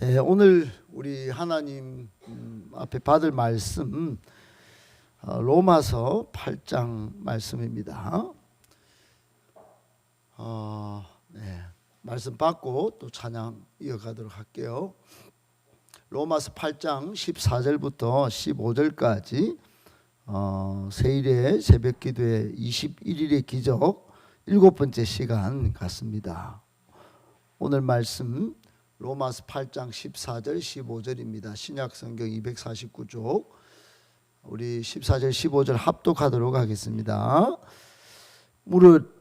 오늘 우리 하나님 앞에 받을 말씀 로마서 8장 말씀입니다. 말씀 받고 또 찬양 이어가도록 할게요. 로마서 8장 14절부터 15절까지 세일의 새벽기도의 21일의 기적 7번째 시간 같습니다. 오늘 말씀 로마서 8장 14절 15절입니다. 신약성경 249쪽 우리 14절 15절 합독하도록 하겠습니다. 무릇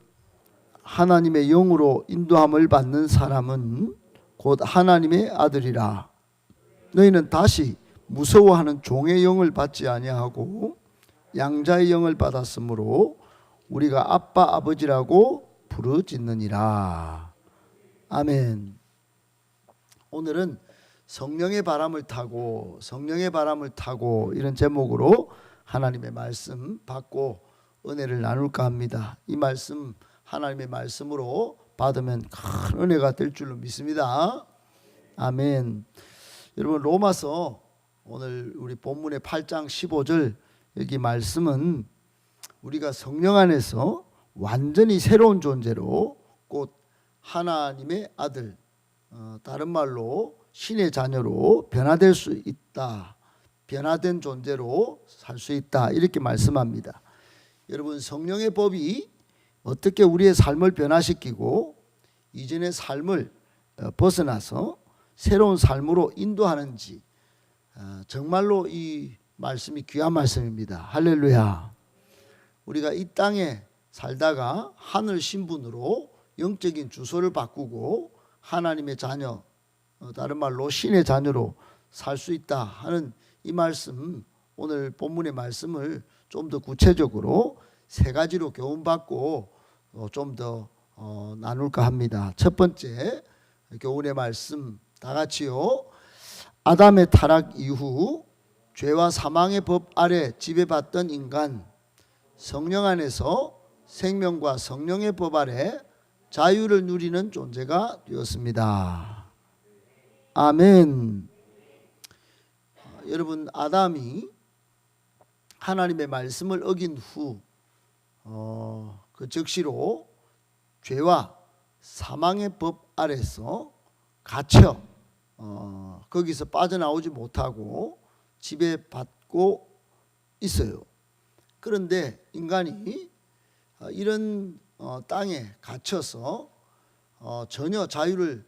하나님의 영으로 인도함을 받는 사람은 곧 하나님의 아들이라. 너희는 다시 무서워하는 종의 영을 받지 아니하고 양자의 영을 받았으므로 우리가 아빠 아버지라고 부르짖느니라. 아멘. 오늘은 성령의 바람을 타고 이런 제목으로 하나님의 말씀 받고 은혜를 나눌까 합니다. 이 말씀 하나님의 말씀으로 받으면 큰 은혜가 될 줄로 믿습니다. 아멘. 여러분, 로마서 오늘 우리 본문의 8장 15절 여기 말씀은 우리가 성령 안에서 완전히 새로운 존재로 곧 하나님의 아들, 다른 말로 신의 자녀로 변화될 수 있다, 변화된 존재로 살 수 있다, 이렇게 말씀합니다. 여러분, 성령의 법이 어떻게 우리의 삶을 변화시키고 이전의 삶을 벗어나서 새로운 삶으로 인도하는지, 정말로 이 말씀이 귀한 말씀입니다. 할렐루야. 우리가 이 땅에 살다가 하늘 신분으로 영적인 주소를 바꾸고 하나님의 자녀, 다른 말로 신의 자녀로 살 수 있다 하는 이 말씀, 오늘 본문의 말씀을 좀 더 구체적으로 세 가지로 교훈받고 좀 더 나눌까 합니다. 첫 번째 교훈의 말씀 다 같이요. 아담의 타락 이후 죄와 사망의 법 아래 지배받던 인간, 성령 안에서 생명과 성령의 법 아래 자유를 누리는 존재가 되었습니다. 아멘. 여러분, 아담이 하나님의 말씀을 어긴 후 그 즉시로 죄와 사망의 법 아래서 갇혀 거기서 빠져나오지 못하고 지배받고 있어요. 그런데 인간이 이런 땅에 갇혀서 전혀 자유를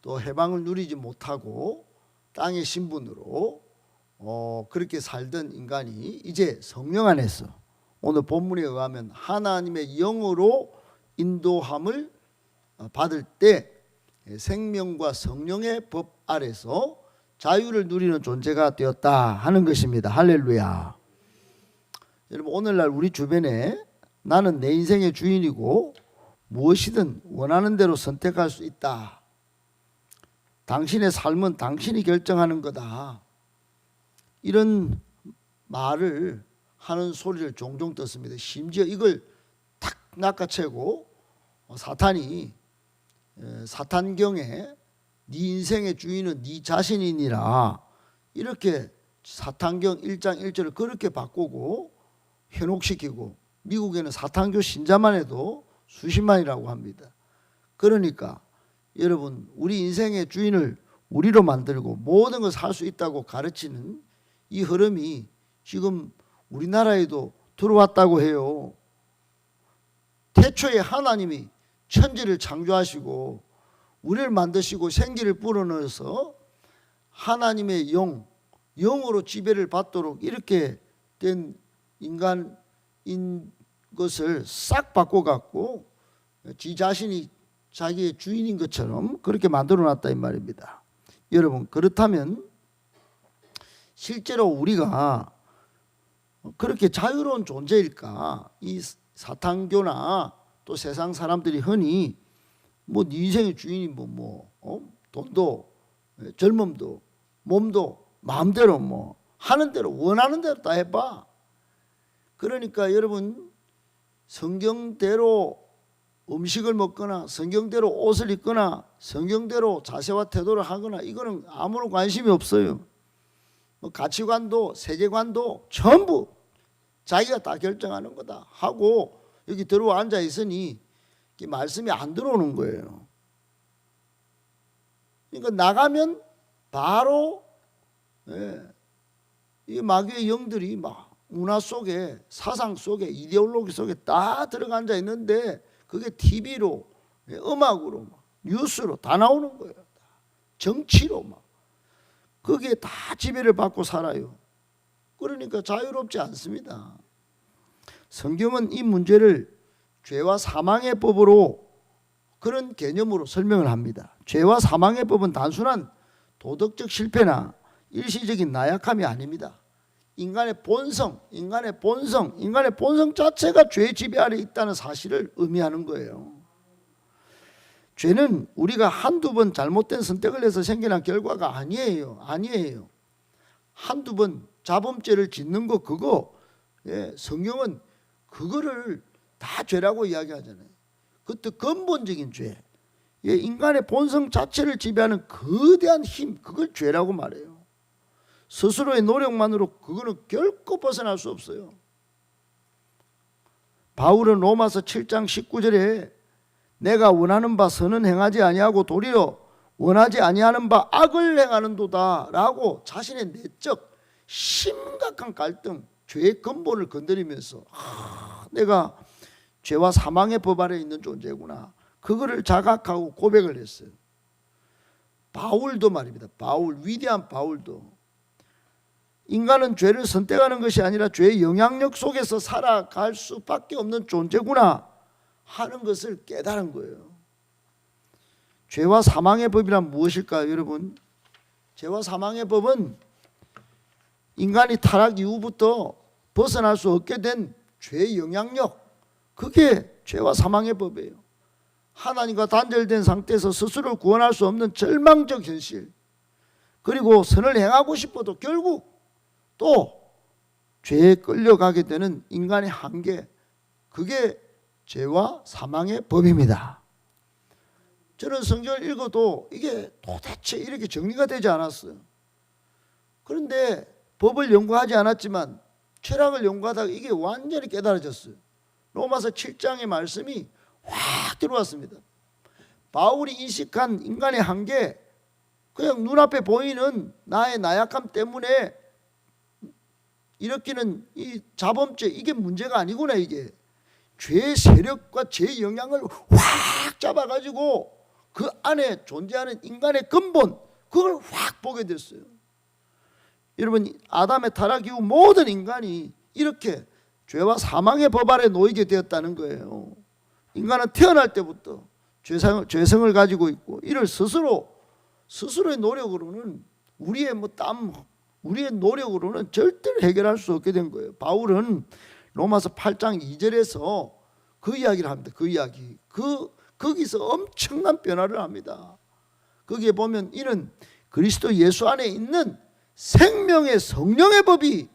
또 해방을 누리지 못하고 땅의 신분으로 그렇게 살던 인간이 이제 성령 안에서 오늘 본문에 의하면 하나님의 영으로 인도함을 받을 때 생명과 성령의 법 아래서 자유를 누리는 존재가 되었다 하는 것입니다. 할렐루야. 여러분, 오늘날 우리 주변에 나는 내 인생의 주인이고 무엇이든 원하는 대로 선택할 수 있다, 당신의 삶은 당신이 결정하는 거다, 이런 말을 하는 소리를 종종 듣습니다. 심지어 이걸 탁 낚아채고 사탄이 사탄경에 네 인생의 주인은 네 자신이니라, 이렇게 사탄경 1장 1절을 그렇게 바꾸고 현혹시키고, 미국에는 사탄교 신자만 해도 수십만이라고 합니다. 그러니까 여러분, 우리 인생의 주인을 우리로 만들고 모든 것을 할 수 있다고 가르치는 이 흐름이 지금 우리나라에도 들어왔다고 해요. 태초에 하나님이 천지를 창조하시고 우리를 만드시고 생기를 불어넣어서 하나님의 영으로 지배를 받도록 이렇게 된 인간인 것을 싹 바꿔갖고 지 자신이 자기의 주인인 것처럼 그렇게 만들어놨다 이 말입니다. 여러분, 그렇다면 실제로 우리가 그렇게 자유로운 존재일까? 이 사탄교나 또 세상 사람들이 흔히 네 인생의 주인이 돈도 젊음도 몸도 마음대로 하는 대로 원하는 대로 다 해봐. 그러니까 여러분, 성경대로 음식을 먹거나 성경대로 옷을 입거나 성경대로 자세와 태도를 하거나 이거는 아무런 관심이 없어요. 뭐 가치관도 세계관도 전부 자기가 다 결정하는 거다 하고 여기 들어와 앉아 있으니 말씀이 안 들어오는 거예요. 그러니까 나가면 바로 이 마귀의 영들이 막 문화 속에 사상 속에 이데올로기 속에 다 들어가 앉아 있는데 그게 TV로 음악으로 뉴스로 다 나오는 거예요. 정치로 막 거기에 다 지배를 받고 살아요. 그러니까 자유롭지 않습니다. 성경은 이 문제를 죄와 사망의 법으로 그런 개념으로 설명을 합니다. 죄와 사망의 법은 단순한 도덕적 실패나 일시적인 나약함이 아닙니다. 인간의 본성 자체가 죄의 지배 아래 있다는 사실을 의미하는 거예요. 죄는 우리가 한두 번 잘못된 선택을 해서 생겨난 결과가 아니에요. 한두 번 자범죄를 짓는 거 그거 성경은 그거를 다 죄라고 이야기하잖아요. 그것도 근본적인 죄, 인간의 본성 자체를 지배하는 거대한 힘, 그걸 죄라고 말해요. 스스로의 노력만으로 그거는 결코 벗어날 수 없어요. 바울은 로마서 7장 19절에 내가 원하는 바 선은 행하지 아니하고 도리어 원하지 아니하는 바 악을 행하는도다 라고 자신의 내적 심각한 갈등, 죄의 근본을 건드리면서 내가 죄와 사망의 법 아래 있는 존재구나, 그거를 자각하고 고백을 했어요. 바울도 말입니다. 위대한 바울도 인간은 죄를 선택하는 것이 아니라 죄의 영향력 속에서 살아갈 수밖에 없는 존재구나 하는 것을 깨달은 거예요. 죄와 사망의 법이란 무엇일까요, 여러분? 죄와 사망의 법은 인간이 타락 이후부터 벗어날 수 없게 된 죄의 영향력, 그게 죄와 사망의 법이에요. 하나님과 단절된 상태에서 스스로를 구원할 수 없는 절망적 현실, 그리고 선을 행하고 싶어도 결국 또 죄에 끌려가게 되는 인간의 한계, 그게 죄와 사망의 법입니다. 저는 성경을 읽어도 이게 도대체 이렇게 정리가 되지 않았어요. 그런데 법을 연구하지 않았지만 철학을 연구하다가 이게 완전히 깨달아졌어요. 로마서 7장의 말씀이 확 들어왔습니다. 바울이 인식한 인간의 한계, 그냥 눈앞에 보이는 나의 나약함 때문에 일으키는 이 자범죄, 이게 문제가 아니구나. 이게 죄의 세력과 죄의 영향을 확 잡아가지고 그 안에 존재하는 인간의 근본, 그걸 확 보게 됐어요. 여러분, 아담의 타락 이후 모든 인간이 이렇게 죄와 사망의 법 아래 놓이게 되었다는 거예요. 인간은 태어날 때부터 죄성을 가지고 있고, 이를 스스로의 노력으로는 우리의 우리의 노력으로는 절대로 해결할 수 없게 된 거예요. 바울은 로마서 8장 2절에서 그 이야기를 합니다. 그 이야기. 거기서 엄청난 변화를 합니다. 거기에 보면 이는 그리스도 예수 안에 있는 생명의 성령의 법이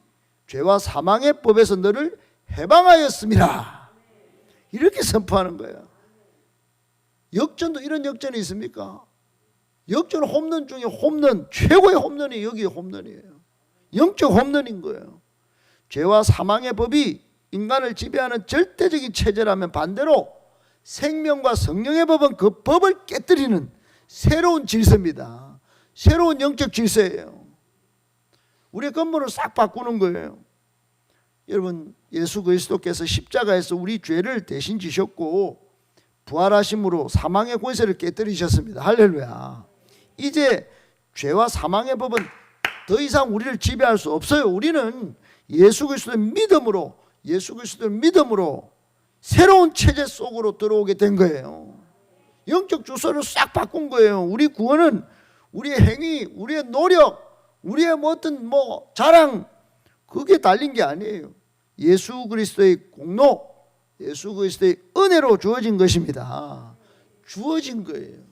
죄와 사망의 법에서 너를 해방하였습니다. 이렇게 선포하는 거예요. 역전도 이런 역전이 있습니까? 역전 홈런 중에 홈런, 최고의 홈런이 여기에 홈런이에요. 영적 홈런인 거예요. 죄와 사망의 법이 인간을 지배하는 절대적인 체제라면 반대로 생명과 성령의 법은 그 법을 깨뜨리는 새로운 질서입니다. 새로운 영적 질서예요. 우리의 근본을 싹 바꾸는 거예요. 여러분, 예수 그리스도께서 십자가에서 우리 죄를 대신 지셨고 부활하심으로 사망의 권세를 깨뜨리셨습니다. 할렐루야. 이제 죄와 사망의 법은 더 이상 우리를 지배할 수 없어요. 우리는 예수 그리스도의 믿음으로 새로운 체제 속으로 들어오게 된 거예요. 영적 주소를 싹 바꾼 거예요. 우리 구원은 우리의 행위, 우리의 노력, 우리의 어떤 자랑, 그게 달린 게 아니에요. 예수 그리스도의 공로, 예수 그리스도의 은혜로 주어진 것입니다. 주어진 거예요.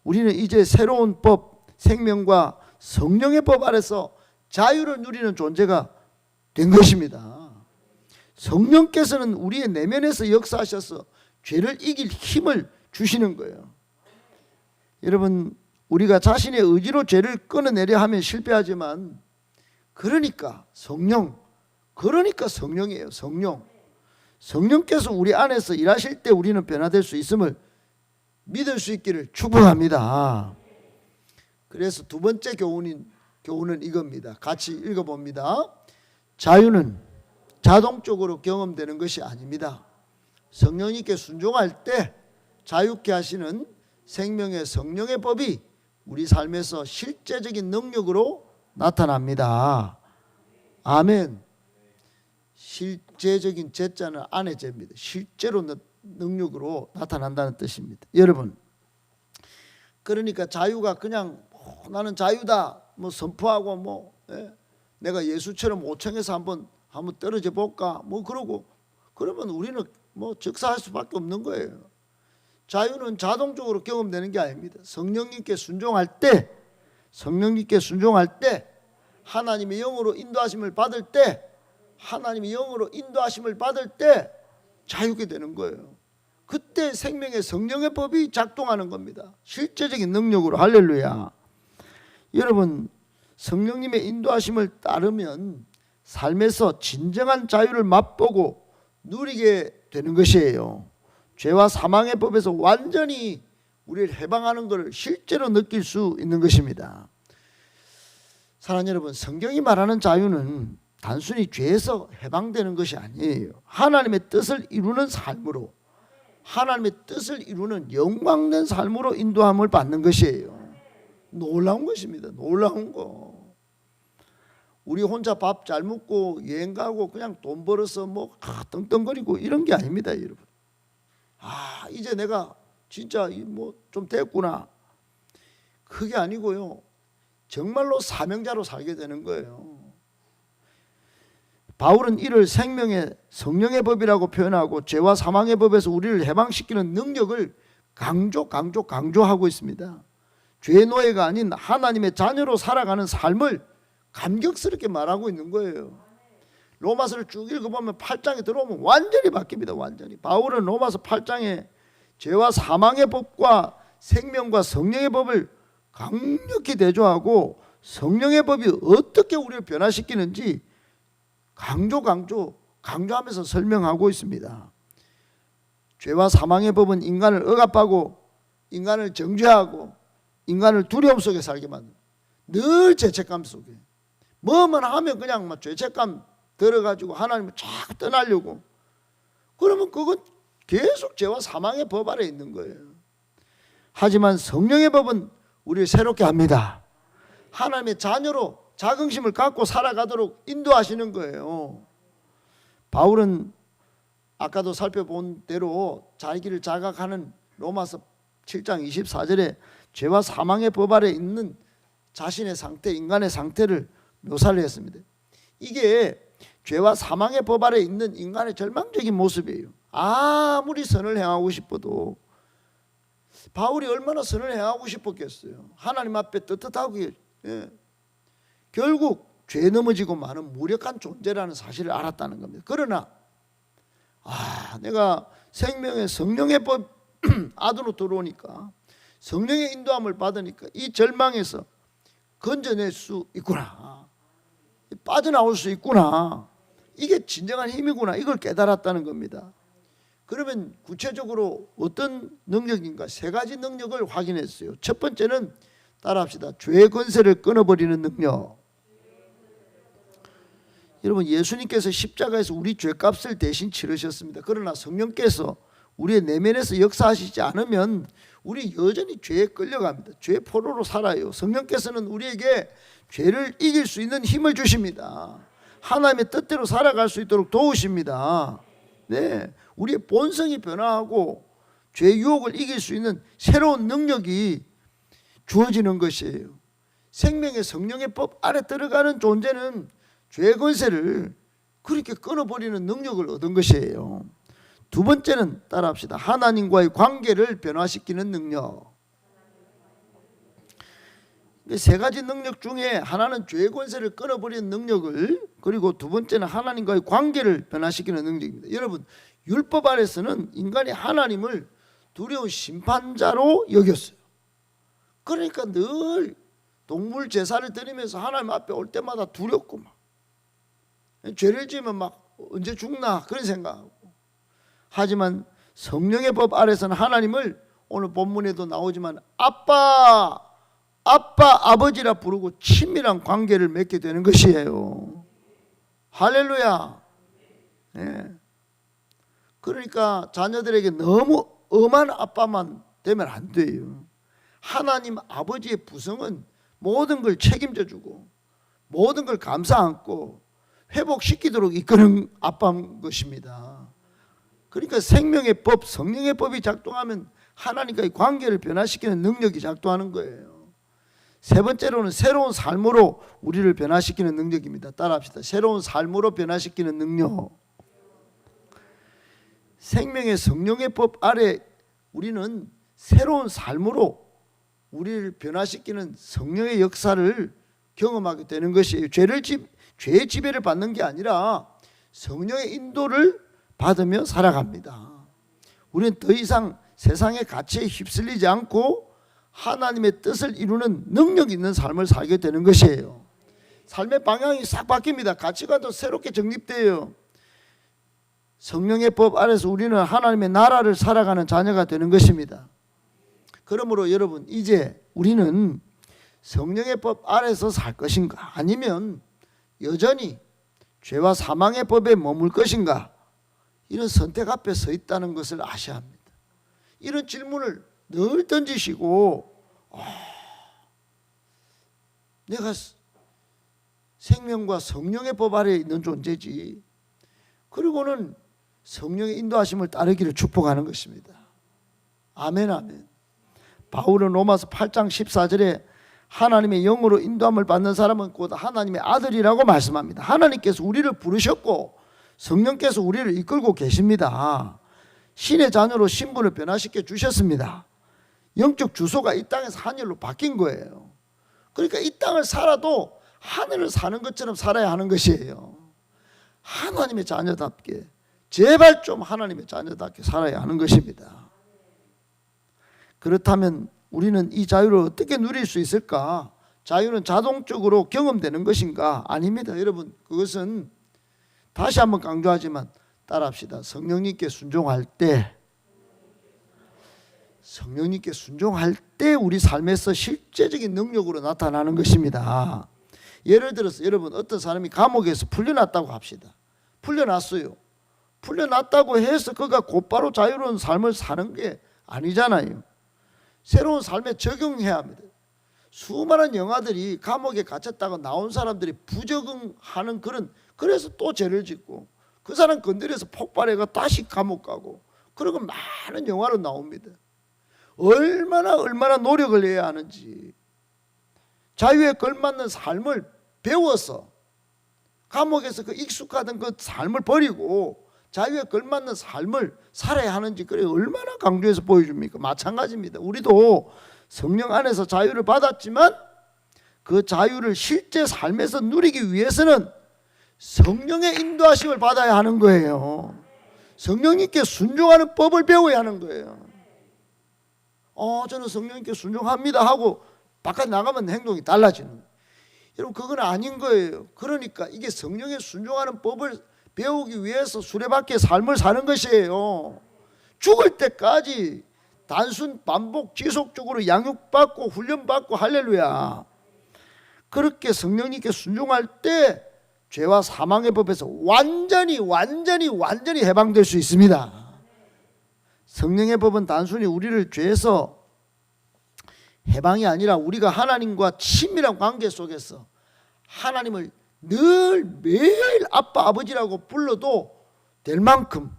우리는 이제 새로운 법, 생명과 성령의 법 아래서 자유를 누리는 존재가 된 것입니다. 성령께서는 우리의 내면에서 역사하셔서 죄를 이길 힘을 주시는 거예요. 여러분, 우리가 자신의 의지로 죄를 끊어내려 하면 실패하지만 그러니까 성령이에요. 성령께서 우리 안에서 일하실 때 우리는 변화될 수 있음을 믿을 수 있기를 축복합니다. 그래서 두 번째 교훈은 이겁니다. 같이 읽어봅니다. 자유는 자동적으로 경험되는 것이 아닙니다. 성령님께 순종할 때 자유케 하시는 생명의 성령의 법이 우리 삶에서 실제적인 능력으로 나타납니다. 아멘. 실제적인 제자는 안의 제입니다. 실제로 능력으로 나타난다는 뜻입니다. 여러분, 그러니까 자유가 그냥 나는 자유다 선포하고 내가 예수처럼 5층에서 한번 떨어져 볼까 그러면 우리는 즉사할 수밖에 없는 거예요. 자유는 자동적으로 경험되는 게 아닙니다. 성령님께 순종할 때 하나님의 영으로 인도하심을 받을 때 자유게 되는 거예요. 그때 생명의 성령의 법이 작동하는 겁니다. 실제적인 능력으로. 할렐루야. 여러분, 성령님의 인도하심을 따르면 삶에서 진정한 자유를 맛보고 누리게 되는 것이에요. 죄와 사망의 법에서 완전히 우리를 해방하는 것을 실제로 느낄 수 있는 것입니다. 사랑하는 여러분, 성경이 말하는 자유는 단순히 죄에서 해방되는 것이 아니에요. 하나님의 뜻을 이루는 삶으로, 하나님의 뜻을 이루는 영광된 삶으로 인도함을 받는 것이에요. 놀라운 것입니다. 놀라운 거. 우리 혼자 밥 잘 먹고 여행 가고 그냥 돈 벌어서 떵떵거리고 이런 게 아닙니다, 여러분. 이제 내가 진짜 좀 됐구나. 그게 아니고요. 정말로 사명자로 살게 되는 거예요. 바울은 이를 생명의 성령의 법이라고 표현하고 죄와 사망의 법에서 우리를 해방시키는 능력을 강조하고 있습니다. 죄의 노예가 아닌 하나님의 자녀로 살아가는 삶을 감격스럽게 말하고 있는 거예요. 로마서를 쭉 읽어보면 8장에 들어오면 완전히 바뀝니다. 완전히. 바울은 로마서 8장에 죄와 사망의 법과 생명과 성령의 법을 강력히 대조하고 성령의 법이 어떻게 우리를 변화시키는지 강조하면서 설명하고 있습니다. 죄와 사망의 법은 인간을 억압하고 인간을 정죄하고 인간을 두려움 속에 살게 만듭니다. 늘 죄책감 속에. 뭐만 하면 그냥 죄책감 들어가지고 하나님을 자꾸 떠나려고. 그러면 그건 계속 죄와 사망의 법 아래 있는 거예요. 하지만 성령의 법은 우리를 새롭게 합니다. 하나님의 자녀로 자긍심을 갖고 살아가도록 인도하시는 거예요. 바울은 아까도 살펴본 대로 자기를 자각하는 로마서 7장 24절에 죄와 사망의 법 아래 있는 자신의 상태, 인간의 상태를 묘사를 했습니다. 이게 죄와 사망의 법 아래 있는 인간의 절망적인 모습이에요. 아무리 선을 행하고 싶어도 바울이 얼마나 선을 행하고 싶었겠어요. 하나님 앞에 떳떳하고 결국 죄에 넘어지고 마는 무력한 존재라는 사실을 알았다는 겁니다. 그러나 내가 생명의 성령의 법 안으로 들어오니까 성령의 인도함을 받으니까 이 절망에서 건져낼 수 있구나. 빠져나올 수 있구나. 이게 진정한 힘이구나. 이걸 깨달았다는 겁니다. 그러면 구체적으로 어떤 능력인가? 세 가지 능력을 확인했어요. 첫 번째는 따라합시다. 죄의 권세를 끊어버리는 능력. 여러분, 예수님께서 십자가에서 우리 죄값을 대신 치르셨습니다. 그러나 성령께서 우리의 내면에서 역사하시지 않으면 우리 여전히 죄에 끌려갑니다. 죄의 포로로 살아요. 성령께서는 우리에게 죄를 이길 수 있는 힘을 주십니다. 하나님의 뜻대로 살아갈 수 있도록 도우십니다. 네, 우리의 본성이 변화하고 죄의 유혹을 이길 수 있는 새로운 능력이 주어지는 것이에요. 생명의 성령의 법 아래 들어가는 존재는 죄의 권세를 그렇게 끊어버리는 능력을 얻은 것이에요. 두 번째는 따라합시다. 하나님과의 관계를 변화시키는 능력. 세 가지 능력 중에 하나는 죄의 권세를 끊어버리는 능력을, 그리고 두 번째는 하나님과의 관계를 변화시키는 능력입니다. 여러분, 율법 아래서는 인간이 하나님을 두려운 심판자로 여겼어요. 그러니까 늘 동물 제사를 드리면서 하나님 앞에 올 때마다 두렵고 막 죄를 지으면 막 언제 죽나 그런 생각하고. 하지만 성령의 법 아래서는 하나님을 오늘 본문에도 나오지만 아빠, 아버지라 부르고 친밀한 관계를 맺게 되는 것이에요. 할렐루야. 네. 그러니까 자녀들에게 너무 엄한 아빠만 되면 안 돼요. 하나님 아버지의 부성은 모든 걸 책임져 주고 모든 걸 감싸 안고 회복시키도록 이끄는 아빠인 것입니다. 그러니까 생명의 법, 성령의 법이 작동하면 하나님과의 관계를 변화시키는 능력이 작동하는 거예요. 세 번째로는 새로운 삶으로 우리를 변화시키는 능력입니다. 따라합시다. 새로운 삶으로 변화시키는 능력. 생명의 성령의 법 아래 우리는 새로운 삶으로 우리를 변화시키는 성령의 역사를 경험하게 되는 것이에요. 죄의 지배를 받는 게 아니라 성령의 인도를 받으며 살아갑니다. 우리는 더 이상 세상의 가치에 휩쓸리지 않고 하나님의 뜻을 이루는 능력 있는 삶을 살게 되는 것이에요. 삶의 방향이 싹 바뀝니다. 가치관도 새롭게 정립돼요. 성령의 법 아래서 우리는 하나님의 나라를 살아가는 자녀가 되는 것입니다. 그러므로 여러분, 이제 우리는 성령의 법 아래서 살 것인가, 아니면 여전히 죄와 사망의 법에 머물 것인가, 이런 선택 앞에 서 있다는 것을 아셔야 합니다. 이런 질문을 늘 던지시고, 내가 생명과 성령의 법 아래에 있는 존재지, 그리고는 성령의 인도하심을 따르기를 축복하는 것입니다. 아멘, 아멘. 바울은 로마서 8장 14절에 하나님의 영으로 인도함을 받는 사람은 곧 하나님의 아들이라고 말씀합니다. 하나님께서 우리를 부르셨고 성령께서 우리를 이끌고 계십니다. 신의 자녀로 신분을 변화시켜 주셨습니다. 영적 주소가 이 땅에서 하늘로 바뀐 거예요. 그러니까 이 땅을 살아도 하늘을 사는 것처럼 살아야 하는 것이에요. 하나님의 자녀답게, 제발 좀 하나님의 자녀답게 살아야 하는 것입니다. 그렇다면 우리는 이 자유를 어떻게 누릴 수 있을까? 자유는 자동적으로 경험되는 것인가? 아닙니다. 여러분, 그것은 다시 한번 강조하지만 따라합시다. 성령님께 순종할 때, 성령님께 순종할 때 우리 삶에서 실제적인 능력으로 나타나는 것입니다. 예를 들어서 여러분, 어떤 사람이 감옥에서 풀려났다고 합시다. 풀려났어요. 풀려났다고 해서 그가 곧바로 자유로운 삶을 사는 게 아니잖아요. 새로운 삶에 적용해야 합니다. 수많은 영화들이 감옥에 갇혔다가 나온 사람들이 부적응하는 그래서 또 죄를 짓고, 그 사람 건드려서 폭발해가 다시 감옥 가고, 그러고 많은 영화로 나옵니다. 얼마나 노력을 해야 하는지, 자유에 걸맞는 삶을 배워서 감옥에서 그 익숙하던 그 삶을 버리고 자유에 걸맞는 삶을 살아야 하는지, 그래 얼마나 강조해서 보여줍니까? 마찬가지입니다. 우리도 성령 안에서 자유를 받았지만 그 자유를 실제 삶에서 누리기 위해서는 성령의 인도하심을 받아야 하는 거예요. 성령님께 순종하는 법을 배워야 하는 거예요. 저는 성령님께 순종합니다 하고 바깥 나가면 행동이 달라지는 거예요. 여러분, 그건 아닌 거예요. 그러니까 이게 성령에 순종하는 법을 배우기 위해서 수레바퀴의 삶을 사는 것이에요. 죽을 때까지 단순 반복 지속적으로 양육받고 훈련받고, 할렐루야. 그렇게 성령님께 순종할 때 죄와 사망의 법에서 완전히 해방될 수 있습니다. 성령의 법은 단순히 우리를 죄에서 해방이 아니라 우리가 하나님과 친밀한 관계 속에서 하나님을 늘 매일 아빠 아버지라고 불러도 될 만큼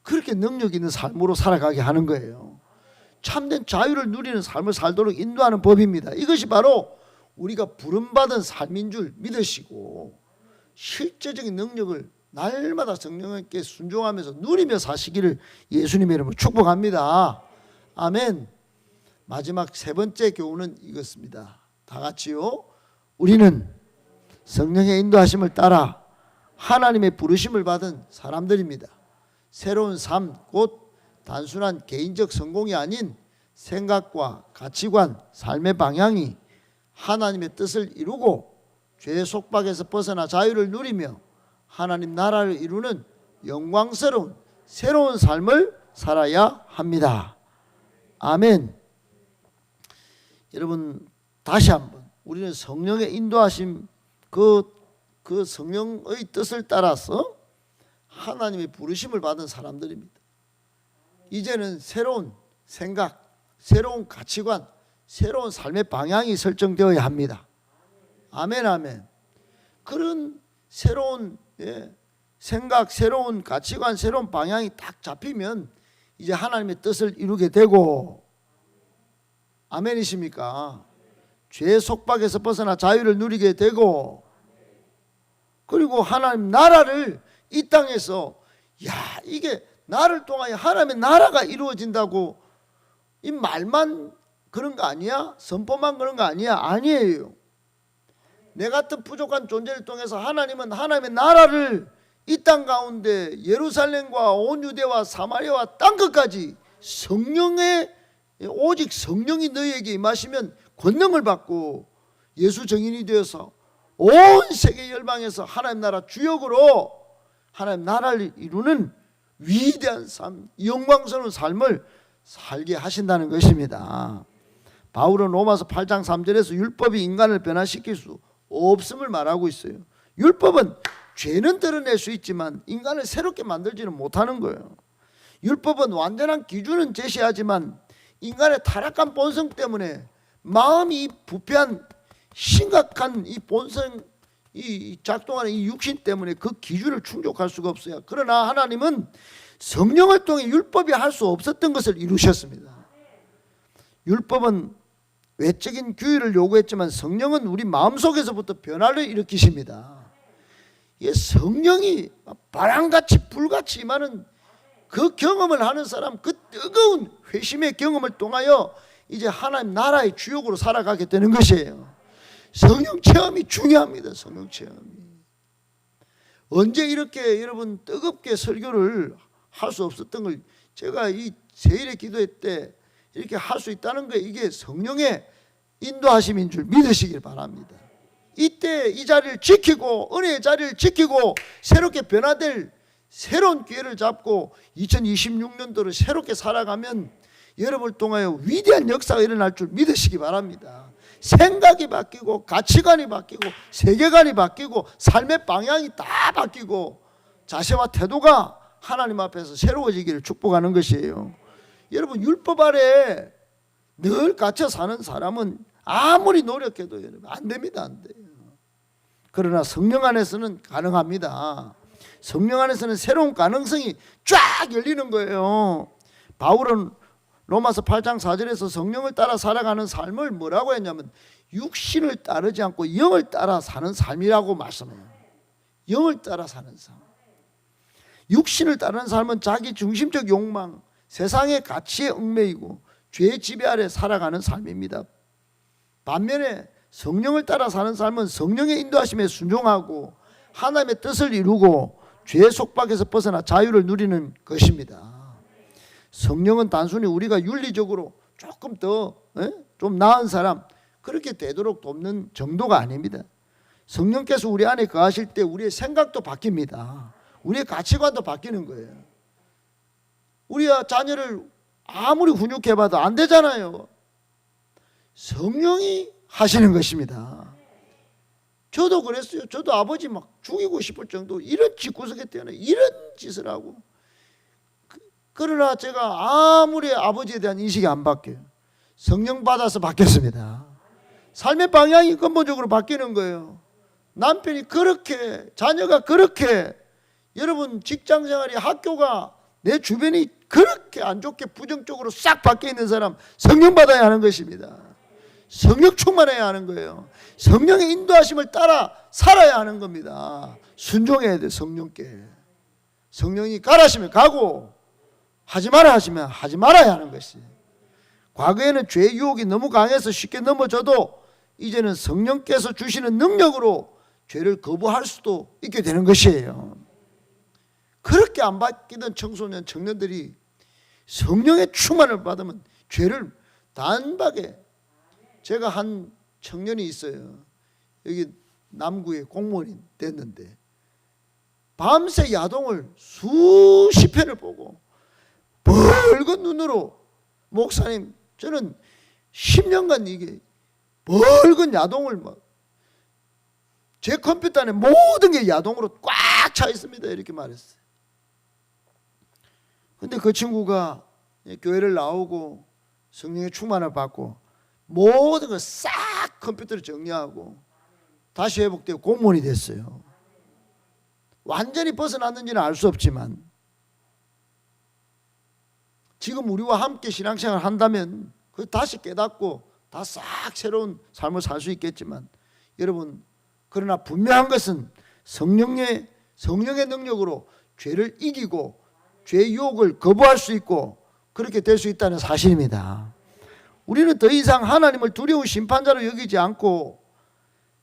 그렇게 능력 있는 삶으로 살아가게 하는 거예요. 참된 자유를 누리는 삶을 살도록 인도하는 법입니다. 이것이 바로 우리가 부름받은 삶인 줄 믿으시고 실제적인 능력을 날마다 성령님께 순종하면서 누리며 사시기를 예수님의 이름으로 축복합니다. 아멘. 마지막 세 번째 교훈은 이것입니다. 다 같이요. 우리는 성령의 인도하심을 따라 하나님의 부르심을 받은 사람들입니다. 새로운 삶, 곧 단순한 개인적 성공이 아닌 생각과 가치관, 삶의 방향이 하나님의 뜻을 이루고 죄의 속박에서 벗어나 자유를 누리며 하나님 나라를 이루는 영광스러운 새로운 삶을 살아야 합니다. 아멘. 여러분, 다시 한번 우리는 성령의 인도하심, 그 성령의 뜻을 따라서 하나님의 부르심을 받은 사람들입니다. 이제는 새로운 생각, 새로운 가치관, 새로운 삶의 방향이 설정되어야 합니다. 아멘, 아멘. 그런 새로운 생각, 새로운 가치관, 새로운 방향이 딱 잡히면 이제 하나님의 뜻을 이루게 되고, 아멘이십니까? 죄의 속박에서 벗어나 자유를 누리게 되고, 그리고 하나님 나라를 이 땅에서, 이게 나를 통하여 하나님의 나라가 이루어진다고 이 말만 그런 거 아니야? 선포만 그런 거 아니야? 아니에요. 내 같은 부족한 존재를 통해서 하나님은 하나님의 나라를 이 땅 가운데 예루살렘과 온 유대와 사마리아와 땅 끝까지 성령의, 오직 성령이 너희에게 임하시면 권능을 받고 예수 증인이 되어서 온 세계 열방에서 하나님 나라 주역으로 하나님 나라를 이루는 위대한 삶, 영광스러운 삶을 살게 하신다는 것입니다. 바울은 로마서 8장 3절에서 율법이 인간을 변화시킬 수 없음을 말하고 있어요. 율법은 죄는 드러낼 수 있지만 인간을 새롭게 만들지는 못하는 거예요. 율법은 완전한 기준은 제시하지만 인간의 타락한 본성 때문에 마음이 부패한 심각한 이 본성, 이 작동하는 이 육신 때문에 그 기준을 충족할 수가 없어요. 그러나 하나님은 성령을 통해 율법이 할 수 없었던 것을 이루셨습니다. 율법은 외적인 규율을 요구했지만 성령은 우리 마음속에서부터 변화를 일으키십니다. 이 성령이 바람같이 불같이 임하는 그 경험을 하는 사람, 그 뜨거운 회심의 경험을 통하여 이제 하나님 나라의 주역으로 살아가게 되는 것이에요. 성령 체험이 중요합니다. 성령 체험이. 언제 이렇게 여러분 뜨겁게 설교를 할 수 없었던 걸 제가 이 세일의 기도회 때 이렇게 할 수 있다는 게 이게 성령의 인도하심인 줄 믿으시길 바랍니다. 이때 이 자리를 지키고 은혜의 자리를 지키고 새롭게 변화될 새로운 기회를 잡고 2026년도를 새롭게 살아가면 여러분을 통하여 위대한 역사가 일어날 줄 믿으시기 바랍니다. 생각이 바뀌고 가치관이 바뀌고 세계관이 바뀌고 삶의 방향이 다 바뀌고 자세와 태도가 하나님 앞에서 새로워지기를 축복하는 것이에요. 여러분, 율법 아래 늘 갇혀 사는 사람은 아무리 노력해도 여러분 안 됩니다. 안 돼요. 그러나 성령 안에서는 가능합니다. 성령 안에서는 새로운 가능성이 쫙 열리는 거예요. 바울은 로마서 8장 4절에서 성령을 따라 살아가는 삶을 뭐라고 했냐면 육신을 따르지 않고 영을 따라 사는 삶이라고 말씀해요. 영을 따라 사는 삶. 육신을 따르는 삶은 자기 중심적 욕망, 세상의 가치에 얽매이고 죄의 지배 아래 살아가는 삶입니다. 반면에 성령을 따라 사는 삶은 성령의 인도하심에 순종하고 하나님의 뜻을 이루고 죄의 속박에서 벗어나 자유를 누리는 것입니다. 성령은 단순히 우리가 윤리적으로 조금 더 좀 나은 사람 그렇게 되도록 돕는 정도가 아닙니다. 성령께서 우리 안에 거하실 때 우리의 생각도 바뀝니다. 우리의 가치관도 바뀌는 거예요. 우리가 자녀를 아무리 훈육해봐도 안 되잖아요. 성령이 하시는 것입니다. 저도 그랬어요. 저도 아버지 막 죽이고 싶을 정도 이런 집구석에 태어나 이런 짓을 하고, 그러나 제가 아무리 아버지에 대한 인식이 안 바뀌어요. 성령 받아서 바뀌었습니다. 삶의 방향이 근본적으로 바뀌는 거예요. 남편이 그렇게, 자녀가 그렇게, 여러분 직장생활이, 학교가, 내 주변이 그렇게 안 좋게 부정적으로 싹 바뀌어 있는 사람 성령 받아야 하는 것입니다. 성령 충만해야 하는 거예요. 성령의 인도하심을 따라 살아야 하는 겁니다. 순종해야 돼. 성령께. 성령이 가라시면 가고 하지 마라 하시면 하지 말아야 하는 것이. 과거에는 죄의 유혹이 너무 강해서 쉽게 넘어져도 이제는 성령께서 주시는 능력으로 죄를 거부할 수도 있게 되는 것이에요. 그렇게 안 바뀌던 청소년 청년들이 성령의 충만을 받으면 죄를 단박에, 제가 한 청년이 있어요. 여기 남구에 공무원이 됐는데 밤새 야동을 수십 편을 보고 붉은 눈으로, 목사님 저는 10년간 이게 붉은 야동을 막, 제 컴퓨터 안에 모든 게 야동으로 꽉 차 있습니다, 이렇게 말했어요. 근데 그 친구가 교회를 나오고 성령의 충만을 받고 모든 걸 싹 컴퓨터로 정리하고 다시 회복되고 공무원이 됐어요. 완전히 벗어났는지는 알 수 없지만 지금 우리와 함께 신앙생활을 한다면 그 다시 깨닫고 다 싹 새로운 삶을 살 수 있겠지만, 여러분, 그러나 분명한 것은 성령의 능력으로 죄를 이기고 죄의 유혹을 거부할 수 있고 그렇게 될 수 있다는 사실입니다. 우리는 더 이상 하나님을 두려운 심판자로 여기지 않고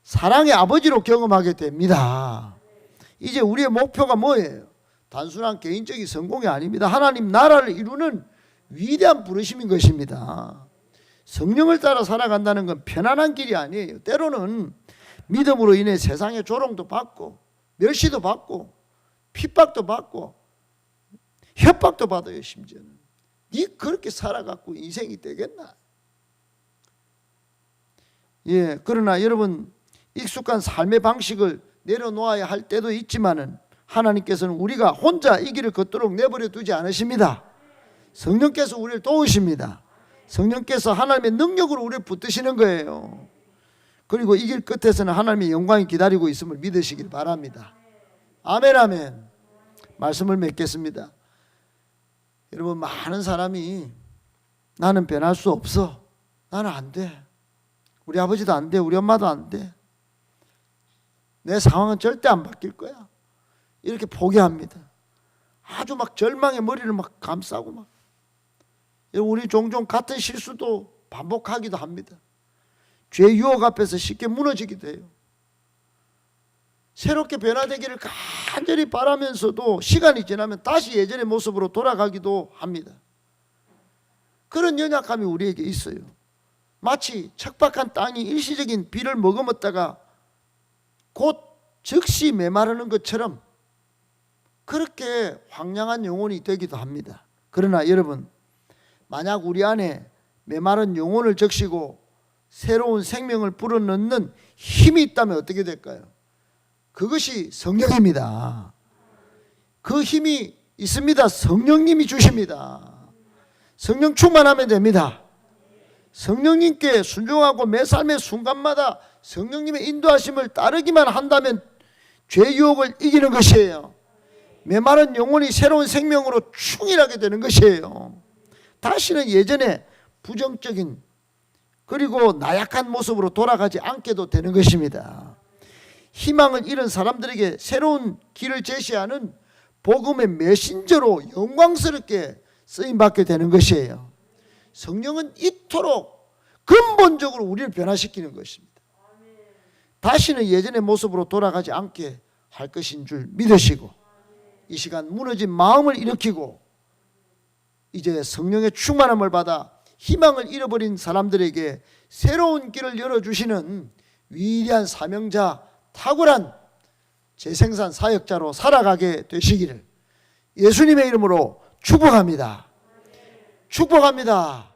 사랑의 아버지로 경험하게 됩니다. 이제 우리의 목표가 뭐예요? 단순한 개인적인 성공이 아닙니다. 하나님 나라를 이루는 위대한 부르심인 것입니다. 성령을 따라 살아간다는 건 편안한 길이 아니에요. 때로는 믿음으로 인해 세상의 조롱도 받고 멸시도 받고 핍박도 받고 협박도 받아요. 심지어는 니 그렇게 살아갖고 인생이 되겠나? 예, 그러나 여러분, 익숙한 삶의 방식을 내려놓아야 할 때도 있지만은 하나님께서는 우리가 혼자 이 길을 걷도록 내버려 두지 않으십니다. 성령께서 우리를 도우십니다. 성령께서 하나님의 능력으로 우리를 붙드시는 거예요. 그리고 이 길 끝에서는 하나님의 영광이 기다리고 있음을 믿으시길 바랍니다. 아멘, 아멘. 말씀을 맺겠습니다. 여러분, 많은 사람이 나는 변할 수 없어, 나는 안 돼, 우리 아버지도 안 돼, 우리 엄마도 안 돼, 내 상황은 절대 안 바뀔 거야, 이렇게 포기합니다. 아주 막 절망의 머리를 막 감싸고 막. 우리 종종 같은 실수도 반복하기도 합니다. 죄의 유혹 앞에서 쉽게 무너지기도 해요. 새롭게 변화되기를 간절히 바라면서도 시간이 지나면 다시 예전의 모습으로 돌아가기도 합니다. 그런 연약함이 우리에게 있어요. 마치 척박한 땅이 일시적인 비를 머금었다가 곧 즉시 메마르는 것처럼 그렇게 황량한 영혼이 되기도 합니다. 그러나 여러분, 만약 우리 안에 메마른 영혼을 적시고 새로운 생명을 불어넣는 힘이 있다면 어떻게 될까요? 그것이 성령입니다. 그 힘이 있습니다. 성령님이 주십니다. 성령 충만하면 됩니다. 성령님께 순종하고 매 삶의 순간마다 성령님의 인도하심을 따르기만 한다면 죄 유혹을 이기는 것이에요. 메마른 영혼이 새로운 생명으로 충일하게 되는 것이에요. 다시는 예전에 부정적인 그리고 나약한 모습으로 돌아가지 않게도 되는 것입니다. 희망을 잃은 사람들에게 새로운 길을 제시하는 복음의 메신저로 영광스럽게 쓰임받게 되는 것이에요. 성령은 이토록 근본적으로 우리를 변화시키는 것입니다. 다시는 예전의 모습으로 돌아가지 않게 할 것인 줄 믿으시고, 이 시간 무너진 마음을 일으키고 이제 성령의 충만함을 받아 희망을 잃어버린 사람들에게 새로운 길을 열어주시는 위대한 사명자, 탁월한 재생산 사역자로 살아가게 되시기를 예수님의 이름으로 축복합니다. 축복합니다.